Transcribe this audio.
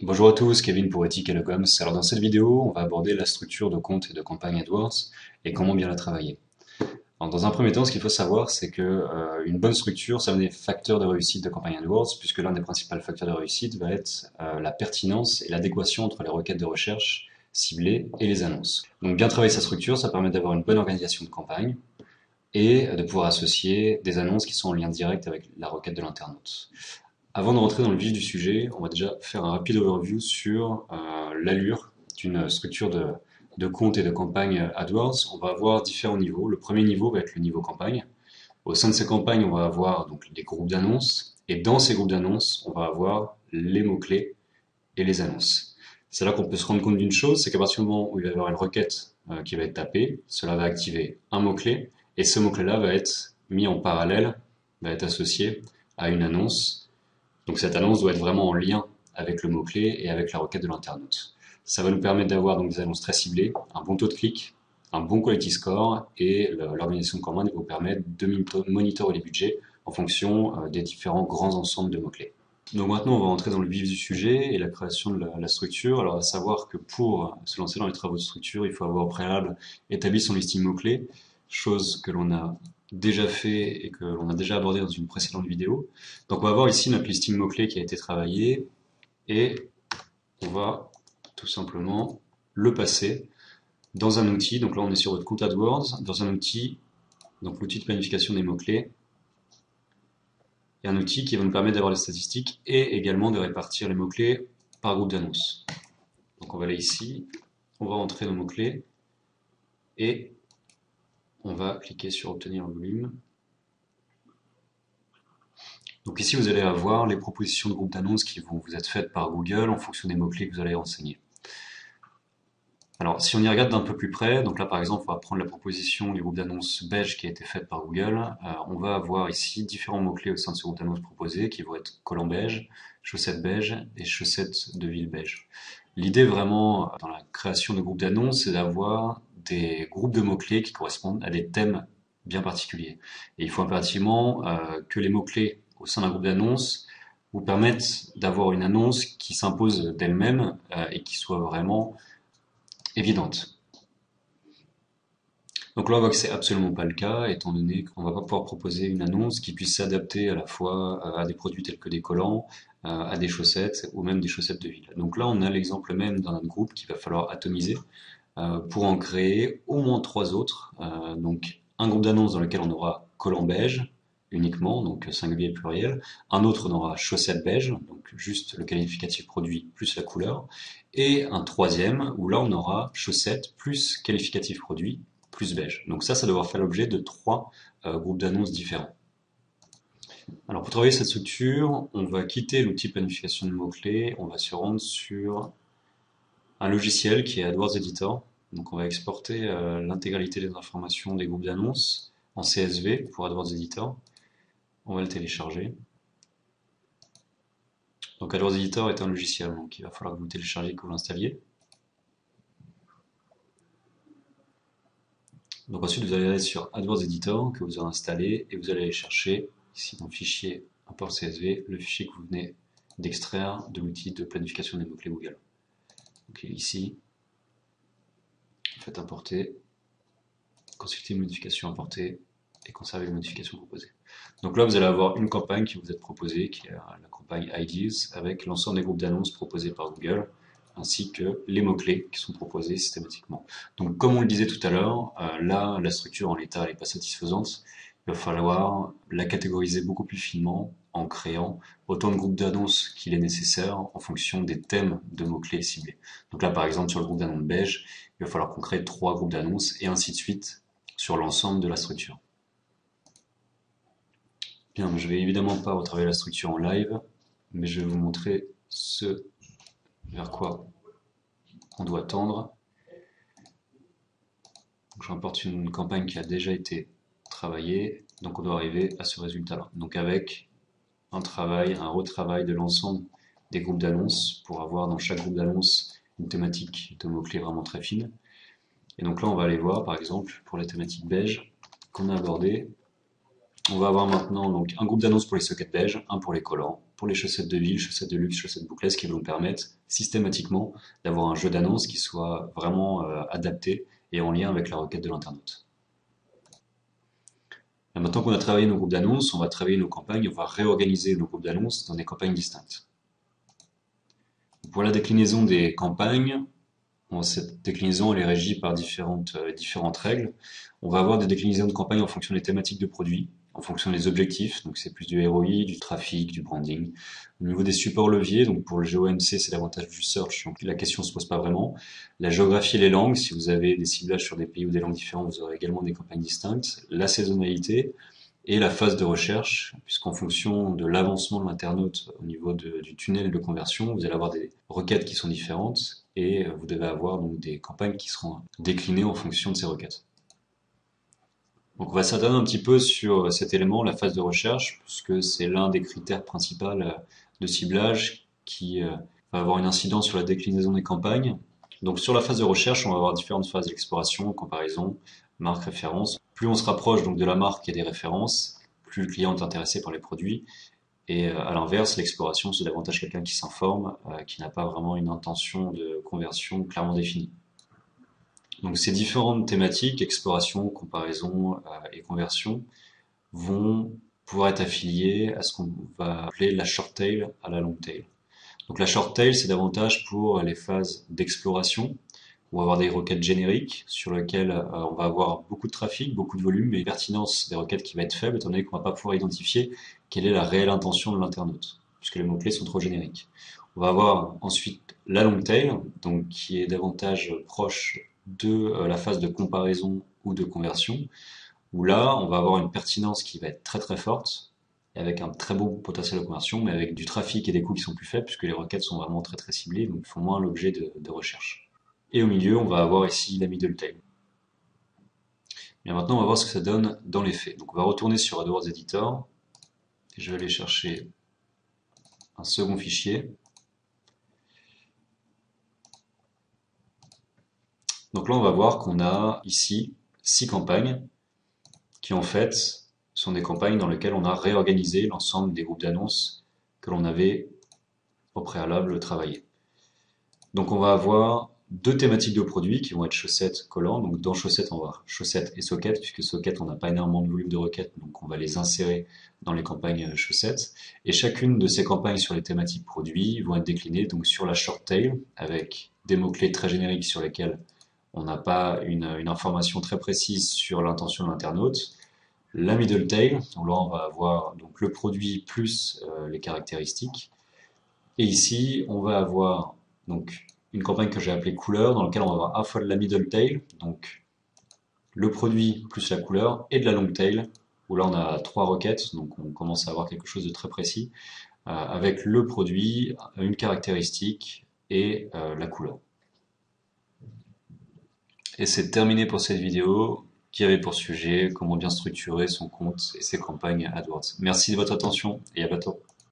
Bonjour à tous, Kevin pour Ethic et Legoms. Alors dans cette vidéo, on va aborder la structure de compte et de campagne AdWords et comment bien la travailler. Alors, dans un premier temps, ce qu'il faut savoir, c'est que une bonne structure, ça va être des facteurs de réussite de campagne AdWords, puisque l'un des principaux facteurs de réussite va être la pertinence et l'adéquation entre les requêtes de recherche ciblées et les annonces. Donc bien travailler sa structure, ça permet d'avoir une bonne organisation de campagne et de pouvoir associer des annonces qui sont en lien direct avec la requête de l'internaute. Avant de rentrer dans le vif du sujet, on va déjà faire un rapide overview sur l'allure d'une structure de compte et de campagne AdWords. On va avoir différents niveaux. Le premier niveau va être le niveau campagne. Au sein de ces campagnes, on va avoir donc des groupes d'annonces. Et dans ces groupes d'annonces, on va avoir les mots-clés et les annonces. C'est là qu'on peut se rendre compte d'une chose, c'est qu'à partir du moment où il va y avoir une requête qui va être tapée, cela va activer un mot-clé. Et ce mot-clé-là va être mis en parallèle, va être associé à une annonce. Donc cette annonce doit être vraiment en lien avec le mot-clé et avec la requête de l'internaute. Ça va nous permettre d'avoir donc des annonces très ciblées, un bon taux de clic, un bon quality score et l'organisation de campagne vous permettre de monitorer les budgets en fonction des différents grands ensembles de mots-clés. Donc maintenant on va rentrer dans le vif du sujet et la création de la structure. Alors à savoir que pour se lancer dans les travaux de structure, il faut avoir au préalable établi son listing mots-clés, chose que l'on a déjà fait et que l'on a déjà abordé dans une précédente vidéo. Donc on va voir ici notre listing mots-clés qui a été travaillé et on va tout simplement le passer dans un outil. Donc là on est sur votre compte AdWords, dans un outil, donc l'outil de planification des mots-clés, et un outil qui va nous permettre d'avoir les statistiques et également de répartir les mots-clés par groupe d'annonces. Donc on va aller ici, on va entrer nos mots-clés et on va cliquer sur obtenir le volume. Donc ici, vous allez avoir les propositions de groupes d'annonces qui vont vous être faites par Google en fonction des mots-clés que vous allez renseigner. Alors, si on y regarde d'un peu plus près, donc là par exemple, on va prendre la proposition du groupe d'annonces beige qui a été faite par Google. On va avoir ici différents mots-clés au sein de ce groupe d'annonces proposé qui vont être collant beige, chaussettes beige et chaussettes de ville beige. L'idée vraiment dans la création de groupes d'annonces, c'est d'avoir des groupes de mots-clés qui correspondent à des thèmes bien particuliers. Et il faut impérativement que les mots-clés au sein d'un groupe d'annonces vous permettent d'avoir une annonce qui s'impose d'elle-même et qui soit vraiment évidente. Donc là, on voit que c'est absolument pas le cas, étant donné qu'on va pas pouvoir proposer une annonce qui puisse s'adapter à la fois à des produits tels que des collants, à des chaussettes ou même des chaussettes de ville. Donc là, on a l'exemple même d'un groupe qu'il va falloir atomiser pour en créer au moins trois autres. Donc un groupe d'annonces dans lequel on aura collant beige uniquement, donc singulier et pluriel. Un autre, on aura chaussettes beige, donc juste le qualificatif produit plus la couleur. Et un troisième où là on aura chaussettes plus qualificatif produit plus beige. Donc ça doit faire l'objet de trois groupes d'annonces différents. Alors pour travailler cette structure, on va quitter l'outil planification de mots-clés, on va se rendre sur un logiciel qui est AdWords Editor. Donc on va exporter l'intégralité des informations des groupes d'annonces en CSV pour AdWords Editor. On va le télécharger. Donc AdWords Editor est un logiciel, donc il va falloir que vous le téléchargiez, que vous l'installiez. Donc ensuite vous allez aller sur AdWords Editor que vous aurez installé et vous allez aller chercher ici dans le fichier import CSV le fichier que vous venez d'extraire de l'outil de planification des mots-clés Google. Donc ici, faites importer, consulter les modifications importées et conserver les modifications proposées. Donc là vous allez avoir une campagne qui vous est proposée, qui est la campagne Ideas, avec l'ensemble des groupes d'annonces proposés par Google, ainsi que les mots-clés qui sont proposés systématiquement. Donc comme on le disait tout à l'heure, là la structure en l'état n'est pas satisfaisante, il va falloir la catégoriser beaucoup plus finement en créant autant de groupes d'annonces qu'il est nécessaire en fonction des thèmes de mots-clés ciblés. Donc là par exemple sur le groupe d'annonces beige, il va falloir qu'on crée 3 groupes d'annonces et ainsi de suite sur l'ensemble de la structure. Bien, je vais évidemment pas retravailler la structure en live, mais je vais vous montrer ce vers quoi on doit tendre. J'importe une campagne qui a déjà été travaillée, donc on doit arriver à ce résultat-là. Donc avec un retravail de l'ensemble des groupes d'annonces pour avoir dans chaque groupe d'annonces une thématique de mots-clés vraiment très fine. Et donc là, on va aller voir, par exemple, pour la thématique beige qu'on a abordée. On va avoir maintenant donc un groupe d'annonces pour les sockets beige, un pour les collants, pour les chaussettes de ville, chaussettes de luxe, chaussettes bouclées, qui vont nous permettre systématiquement d'avoir un jeu d'annonces qui soit vraiment adapté et en lien avec la requête de l'internaute. Maintenant qu'on a travaillé nos groupes d'annonces, on va travailler nos campagnes, on va réorganiser nos groupes d'annonces dans des campagnes distinctes. Pour la déclinaison des campagnes, cette déclinaison elle est régie par différentes règles. On va avoir des déclinaisons de campagnes en fonction des thématiques de produits, en fonction des objectifs, donc c'est plus du ROI, du trafic, du branding. Au niveau des supports leviers, donc pour le GOMC c'est davantage du search, donc la question se pose pas vraiment. La géographie et les langues, si vous avez des ciblages sur des pays ou des langues différentes, vous aurez également des campagnes distinctes. La saisonnalité et la phase de recherche, puisqu'en fonction de l'avancement de l'internaute au niveau du tunnel de conversion, vous allez avoir des requêtes qui sont différentes et vous devez avoir donc des campagnes qui seront déclinées en fonction de ces requêtes. Donc on va s'attarder un petit peu sur cet élément, la phase de recherche, puisque c'est l'un des critères principaux de ciblage qui va avoir une incidence sur la déclinaison des campagnes. Donc sur la phase de recherche, on va avoir différentes phases d'exploration, comparaison, marque, référence. Plus on se rapproche donc de la marque et des références, plus le client est intéressé par les produits. Et à l'inverse, l'exploration, c'est davantage quelqu'un qui s'informe, qui n'a pas vraiment une intention de conversion clairement définie. Donc ces différentes thématiques, exploration, comparaison et conversion, vont pouvoir être affiliées à ce qu'on va appeler la short tail à la long tail. Donc la short tail, c'est davantage pour les phases d'exploration. On va avoir des requêtes génériques sur lesquelles on va avoir beaucoup de trafic, beaucoup de volume, mais une pertinence des requêtes qui va être faible, étant donné qu'on va pas pouvoir identifier quelle est la réelle intention de l'internaute, puisque les mots-clés sont trop génériques. On va avoir ensuite la long tail, donc qui est davantage proche de la phase de comparaison ou de conversion, où là, on va avoir une pertinence qui va être très très forte, avec un très beau potentiel de conversion, mais avec du trafic et des coûts qui sont plus faibles, puisque les requêtes sont vraiment très très ciblées, donc font moins l'objet de recherche. Et au milieu, on va avoir ici la middle tail. Bien, maintenant, on va voir ce que ça donne dans les faits. Donc on va retourner sur AdWords Editor, et je vais aller chercher un second fichier. Donc là, on va voir qu'on a ici 6 campagnes qui en fait sont des campagnes dans lesquelles on a réorganisé l'ensemble des groupes d'annonces que l'on avait au préalable travaillé. Donc on va avoir deux thématiques de produits qui vont être chaussettes, collants. Donc dans chaussettes, on va avoir chaussettes et sockets, puisque sockets, on n'a pas énormément de volume de requêtes, donc on va les insérer dans les campagnes chaussettes. Et chacune de ces campagnes sur les thématiques produits vont être déclinées donc sur la short tail, avec des mots-clés très génériques sur lesquels on n'a pas une information très précise sur l'intention de l'internaute. La middle tail, donc là on va avoir donc le produit plus les caractéristiques. Et ici, on va avoir donc une campagne que j'ai appelée couleur, dans laquelle on va avoir à la fois de la middle tail, donc le produit plus la couleur, et de la long tail, où là on a 3 requêtes, donc on commence à avoir quelque chose de très précis, avec le produit, une caractéristique et la couleur. Et c'est terminé pour cette vidéo qui avait pour sujet comment bien structurer son compte et ses campagnes AdWords. Merci de votre attention et à bientôt.